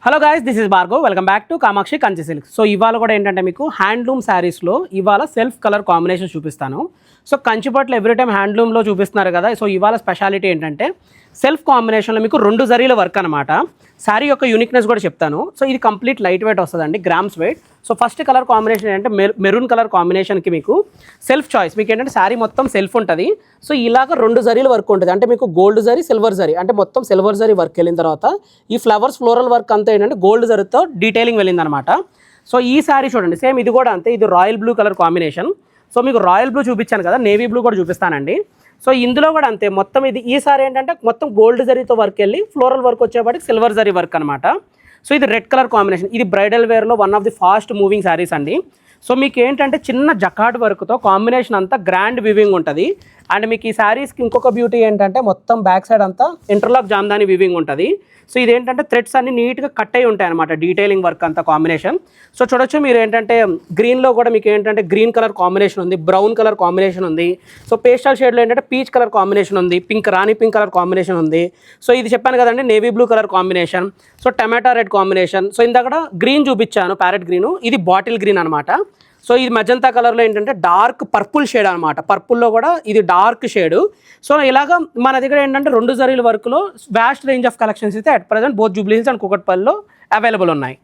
Hello guys, this is Bhargav. Welcome back to Kamakshi Kanchi silk. So ఇవాళ కూడా ఏంటంటే మీకు హ్యాండ్లూమ్ శారీస్లో ఇవాళ సెల్ఫ్ కలర్ కాంబినేషన్ చూపిస్తాను. సో కంచిపట్లు ఎవ్రీ టైం హ్యాండ్లూమ్లో చూపిస్తున్నారు కదా. సో ఇవాళ స్పెషాలిటీ ఏంటంటే సెల్ఫ్ కాంబినేషన్లో మీకు 2 జరీల వర్క్ అనమాట. శారీ యొక్క యూనిక్నెస్ కూడా చెప్తాను. సో ఇది కంప్లీట్ లైట్ వెయిట్ వస్తుందండి, grams wait. So first colour combination ఏంటంటే మెరూన్ కలర్ కాంబినేషన్కి మీకు సెల్ఫ్ చాయిస్. మీకు ఏంటంటే శారీ మొత్తం సెల్ఫ్ ఉంటుంది. సో ఇలాగ 2 జరీల వర్క్ ఉంటుంది. అంటే మీకు గోల్డ్ జరీ, సిల్వర్ జరీ, అంటే మొత్తం సిల్వర్ జరీ వర్క్ వెళ్ళిన తర్వాత ఈ ఫ్లవర్స్ ఫ్లోరల్ వర్క్ అంతా ఏంటంటే గోల్డ్ జరీతో డీటెయిలింగ్ వెళ్ళిందనమాట. సో ఈ శారీ చూడండి, సేమ్ ఇది కూడా అంతే. ఇది royal blue colour combination. So మీకు రాయల్ బ్లూ చూపించాను కదా, నేవీ బ్లూ కూడా చూపిస్తానండి. సో ఇందులో కూడా అంతే. మొత్తం ఇది ఈసారి ఏంటంటే మొత్తం గోల్డ్ జరీతో వర్క్ వెళ్ళి ఫ్లోరల్ వర్క్ వచ్చేపాటికి సిల్వర్ జరీ వర్క్ అనమాట. సో ఇది రెడ్ కలర్ కాంబినేషన్. ఇది బ్రైడల్ వేర్లో one of the fast moving saris అండి. సో మీకు ఏంటంటే చిన్న జకాట్ వర్క్తో కాంబినేషన్ అంతా గ్రాండ్ వివింగ్ ఉంటుంది. అండ్ మీకు ఈ శారీస్కి ఇంకొక బ్యూటీ ఏంటంటే మొత్తం బ్యాక్ సైడ్ అంతా ఇంటర్లాక్ జామ్దాని వివింగ్ ఉంటుంది. సో ఇదేంటంటే థ్రెడ్స్ అన్ని నీట్గా కట్ అయి ఉంటాయి అనమాట, డీటెయిలింగ్ వర్క్ అంతా కాంబినేషన్. సో చూడొచ్చు మీరు ఏంటంటే గ్రీన్లో కూడా మీకు ఏంటంటే గ్రీన్ కలర్ కాంబినేషన్ ఉంది, బ్రౌన్ కలర్ కాంబినేషన్ ఉంది. సో పేస్టల్ షేడ్లో ఏంటంటే పీచ్ కలర్ కాంబినేషన్ ఉంది, pink rani pink colour combination ఉంది. సో ఇది చెప్పాను కదండి, navy blue colour combination. So టమాటా రెడ్ కాంబినేషన్. సో ఇందాక గ్రీన్ చూపించాను, ప్యారెట్ గ్రీను, ఇది బాటిల్ గ్రీన్ అనమాట. సో ఇది మజంతా కలర్లో ఏంటంటే డార్క్ పర్పుల్ షేడ్ అనమాట. పర్పుల్లో కూడా ఇది డార్క్ షేడు. సో ఇలాగ మన దగ్గర ఏంటంటే 2 జరీల వర్క్లో వ్యాస్ట్ రేంజ్ ఆఫ్ కలెక్షన్స్ అయితే at present both Jubilee Hills and కూకట్పల్లిలో అవైలబుల్ ఉన్నాయి.